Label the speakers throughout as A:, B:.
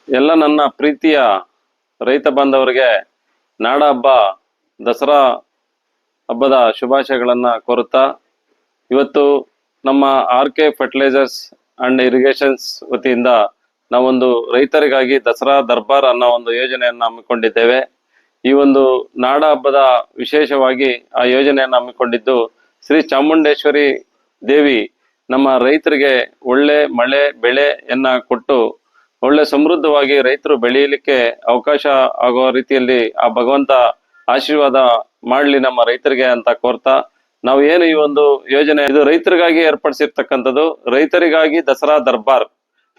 A: ಎಲ್ಲ ನನ್ನ ಪ್ರೀತಿಯ ರೈತ ಬಾಂಧವರಿಗೆ ನಾಡ ಹಬ್ಬ ದಸರಾ ಹಬ್ಬದ ಶುಭಾಶಯಗಳನ್ನ ಕೋರುತ್ತಾ ಇವತ್ತು ನಮ್ಮ RK ಫರ್ಟಿಲೈಸರ್ಸ್ ಅಂಡ್ ಇರಿಗೇಷನ್ಸ್ ವತಿಯಿಂದ ನಾವೊಂದು ರೈತರಿಗಾಗಿ ದಸರಾ ದರ್ಬಾರ್ ಅನ್ನೋ ಒಂದು ಯೋಜನೆಯನ್ನು ಹಮ್ಮಿಕೊಂಡಿದ್ದೇವೆ. ಈ ಒಂದು ನಾಡ ಹಬ್ಬದ ವಿಶೇಷವಾಗಿ ಆ ಯೋಜನೆಯನ್ನು ಹಮ್ಮಿಕೊಂಡಿದ್ದು ಶ್ರೀ ಚಾಮುಂಡೇಶ್ವರಿ ದೇವಿ ನಮ್ಮ ರೈತರಿಗೆ ಒಳ್ಳೆ ಮಳೆ ಬೆಳೆಯನ್ನ ಕೊಟ್ಟು ಒಳ್ಳೆ ಸಮೃದ್ಧವಾಗಿ ರೈತರು ಬೆಳೆಯಲಿಕ್ಕೆ ಅವಕಾಶ ಆಗೋ ರೀತಿಯಲ್ಲಿ ಆ ಭಗವಂತ ಆಶೀರ್ವಾದ ಮಾಡ್ಲಿ ನಮ್ಮ ರೈತರಿಗೆ ಅಂತ ಕೋರ್ತಾ ನಾವು ಏನು ಈ ಒಂದು ಯೋಜನೆ ಇದು ರೈತರಿಗಾಗಿ ಏರ್ಪಡಿಸಿರ್ತಕ್ಕಂಥದ್ದು. ರೈತರಿಗಾಗಿ ದಸರಾ ದರ್ಬಾರ್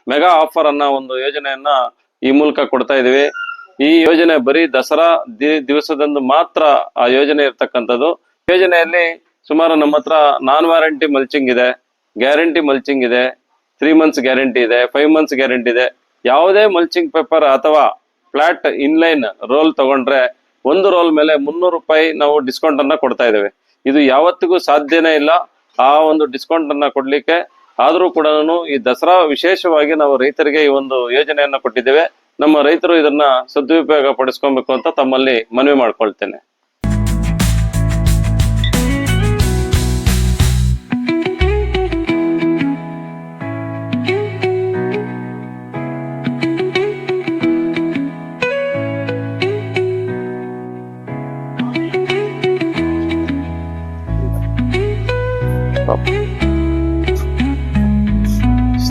A: ಮೆಗಾ ಆಫರ್ ಅನ್ನೋ ಒಂದು ಯೋಜನೆಯನ್ನ ಈ ಮೂಲಕ ಕೊಡ್ತಾ ಇದೀವಿ. ಈ ಯೋಜನೆ ಬರೀ ದಸರಾ ದಿವಸದಂದು ಮಾತ್ರ ಆ ಯೋಜನೆ ಇರ್ತಕ್ಕಂಥದ್ದು. ಯೋಜನೆಯಲ್ಲಿ ಸುಮಾರು ನಮ್ಮ ಹತ್ರ ನಾನ್ ವ್ಯಾರಂಟಿ ಮಲ್ಚಿಂಗ್ ಇದೆ, ಗ್ಯಾರಂಟಿ ಮಲ್ಚಿಂಗ್ ಇದೆ, 3 months ಗ್ಯಾರಂಟಿ ಇದೆ, 5 months ಗ್ಯಾರಂಟಿ ಇದೆ. ಯಾವುದೇ ಮಲ್ಚಿಂಗ್ ಪೇಪರ್ ಅಥವಾ ಫ್ಲಾಟ್ ಇನ್ಲೈನ್ ರೋಲ್ ತಗೊಂಡ್ರೆ ಒಂದು ರೋಲ್ ಮೇಲೆ 300 ರೂಪಾಯಿ ನಾವು ಡಿಸ್ಕೌಂಟ್ ಅನ್ನ ಕೊಡ್ತಾ ಇದ್ದೇವೆ. ಇದು ಯಾವತ್ತಿಗೂ ಸಾಧ್ಯನೇ ಇಲ್ಲ ಆ ಒಂದು ಡಿಸ್ಕೌಂಟ್ ಅನ್ನ ಕೊಡ್ಲಿಕ್ಕೆ. ಆದ್ರೂ ಕೂಡ ಈ ದಸರಾ ವಿಶೇಷವಾಗಿ ನಾವು ರೈತರಿಗೆ ಈ ಒಂದು ಯೋಜನೆಯನ್ನ ಕೊಟ್ಟಿದ್ದೇವೆ. ನಮ್ಮ ರೈತರು ಇದನ್ನ ಸದುಪಯೋಗ ಪಡಿಸ್ಕೊಬೇಕು ಅಂತ ತಮ್ಮಲ್ಲಿ ಮನವಿ ಮಾಡ್ಕೊಳ್ತೇನೆ.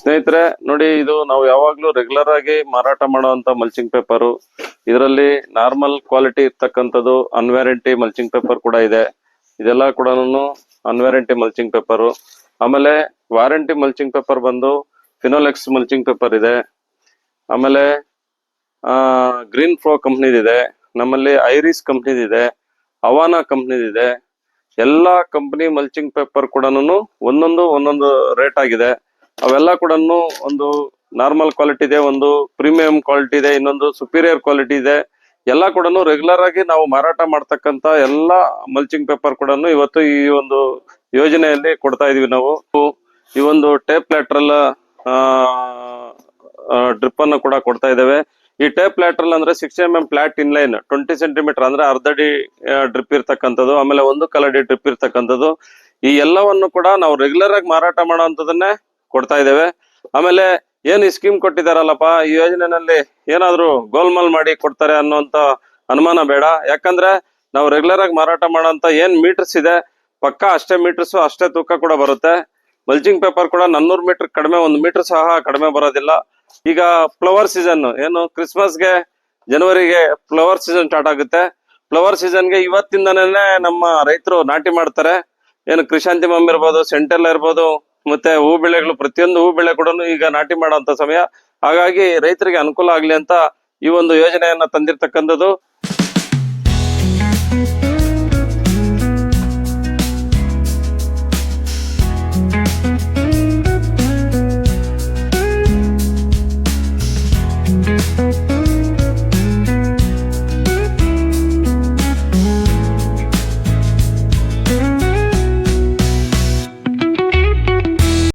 A: ಸ್ನೇಹಿತರೆ ನೋಡಿ, ಇದು ನಾವು ಯಾವಾಗ್ಲೂ ರೆಗ್ಯುಲರ್ ಆಗಿ ಮಾರಾಟ ಮಾಡುವಂತ ಮಲ್ಚಿಂಗ್ ಪೇಪರ್. ಇದರಲ್ಲಿ ನಾರ್ಮಲ್ ಕ್ವಾಲಿಟಿ ಇರ್ತಕ್ಕಂಥದ್ದು, ಅನ್ವ್ಯಾರಂಟಿ ಮಲ್ಚಿಂಗ್ ಪೇಪರ್ ಕೂಡ ಇದೆ. ಇದೆಲ್ಲ ಕೂಡ ಅನ್ವ್ಯಾರಂಟಿ ಮಲ್ಚಿಂಗ್ ಪೇಪರ್. ಆಮೇಲೆ ವಾರಂಟಿ ಮಲ್ಚಿಂಗ್ ಪೇಪರ್ ಬಂದು ಫಿನೋಲೆಕ್ಸ್ ಮಲ್ಚಿಂಗ್ ಪೇಪರ್ ಇದೆ. ಆಮೇಲೆ ಗ್ರೀನ್ ಫ್ಲೋ ಕಂಪ್ನಿದಿದೆ, ನಮ್ಮಲ್ಲಿ ಐರಿಸ್ ಕಂಪ್ನಿದಿದೆ, ಅವಾನಾ ಕಂಪ್ನಿದಿದೆ. ಎಲ್ಲಾ ಕಂಪನಿ ಮಲ್ಚಿಂಗ್ ಪೇಪರ್ ಕೂಡ ಒಂದೊಂದು ರೇಟ್ ಆಗಿದೆ. ಅವೆಲ್ಲ ಕೂಡ ಒಂದು ನಾರ್ಮಲ್ ಕ್ವಾಲಿಟಿ ಇದೆ, ಒಂದು ಪ್ರೀಮಿಯಂ ಕ್ವಾಲಿಟಿ ಇದೆ, ಇನ್ನೊಂದು ಸುಪೀರಿಯರ್ ಕ್ವಾಲಿಟಿ ಇದೆ. ಎಲ್ಲ ಕೂಡ ರೆಗ್ಯುಲರ್ ಆಗಿ ನಾವು ಮಾರಾಟ ಮಾಡ್ತಕ್ಕಂತ ಎಲ್ಲಾ ಮಲ್ಚಿಂಗ್ ಪೇಪರ್ ಕೂಡ ಇವತ್ತು ಈ ಒಂದು ಯೋಜನೆಯಲ್ಲಿ ಕೊಡ್ತಾ ಇದೀವಿ. ನಾವು ಈ ಒಂದು ಟೇಪ್ ಲ್ಯಾಟ್ರಲ್ ಡ್ರಿಪ್ ಅನ್ನು ಕೂಡ ಕೊಡ್ತಾ ಇದ್ದೇವೆ. ಈ ಟೇಪ್ ಲ್ಯಾಟ್ರಲ್ ಅಂದ್ರೆ 60 mm ಫ್ಲಾಟ್ ಇನ್ಲೈನ್ 20 cm ಅಂದ್ರೆ ಅರ್ಧ ಅಡಿ ಡ್ರಿಪ್ ಇರ್ತಕ್ಕಂಥದ್ದು, ಆಮೇಲೆ 1 ಕಾಲ್ ಅಡಿ ಡ್ರಿಪ್ ಇರ್ತಕ್ಕಂಥದ್ದು. ಈ ಎಲ್ಲವನ್ನು ಕೂಡ ನಾವು ರೆಗ್ಯುಲರ್ ಆಗಿ ಮಾರಾಟ ಮಾಡುವಂತದನ್ನೇ ಕೊಡ್ತಾ ಇದ್ದೇವೆ. ಆಮೇಲೆ ಏನ್ ಈ ಸ್ಕೀಮ್ ಕೊಟ್ಟಿದಾರಲ್ಲಪ್ಪ, ಈ ಯೋಜನೆಯಲ್ಲಿ ಏನಾದ್ರು ಗೋಲ್ಮಾಲ್ ಮಾಡಿ ಕೊಡ್ತಾರೆ ಅನ್ನೋಂತ ಅನುಮಾನ ಬೇಡ. ಯಾಕಂದ್ರೆ ನಾವು ರೆಗ್ಯುಲರ್ ಆಗಿ ಮಾರಾಟ ಮಾಡೋಂತ ಏನ್ ಮೀಟರ್ಸ್ ಇದೆ ಪಕ್ಕಾ ಅಷ್ಟೇ ಮೀಟರ್ಸ್ ಅಷ್ಟೇ ತೂಕ ಕೂಡ ಬರುತ್ತೆ. ಮಲ್ಚಿಂಗ್ ಪೇಪರ್ ಕೂಡ 400 ಮೀಟರ್ ಕಡಿಮೆ, 1 ಮೀಟರ್ ಸಹ ಕಡಿಮೆ ಬರೋದಿಲ್ಲ. ಈಗ ಫ್ಲವರ್ ಸೀಸನ್ ಏನು ಕ್ರಿಸ್ಮಸ್ಗೆ ಜನವರಿಗೆ ಫ್ಲವರ್ ಸೀಸನ್ ಸ್ಟಾರ್ಟ್ ಆಗುತ್ತೆ. ಫ್ಲವರ್ ಸೀಸನ್ಗೆ ಇವತ್ತಿಂದನೇ ನಮ್ಮ ರೈತರು ನಾಟಿ ಮಾಡ್ತಾರೆ. ಏನು ಕ್ರಿಶಾಂತಿಮಮ್ ಇರ್ಬೋದು, ಸೆಂಟೆಲ್ಲ ಇರ್ಬೋದು, ಮತ್ತೆ ಹೂ ಬೆಳೆಗಳು, ಪ್ರತಿಯೊಂದು ಹೂ ಬೆಳೆ ಕೂಡ ಈಗ ನಾಟಿ ಮಾಡುವಂತ ಸಮಯ. ಹಾಗಾಗಿ ರೈತರಿಗೆ ಅನುಕೂಲ ಆಗ್ಲಿ ಅಂತ ಈ ಒಂದು ಯೋಜನೆಯನ್ನ ತಂದಿರ್ತಕ್ಕಂಥದ್ದು.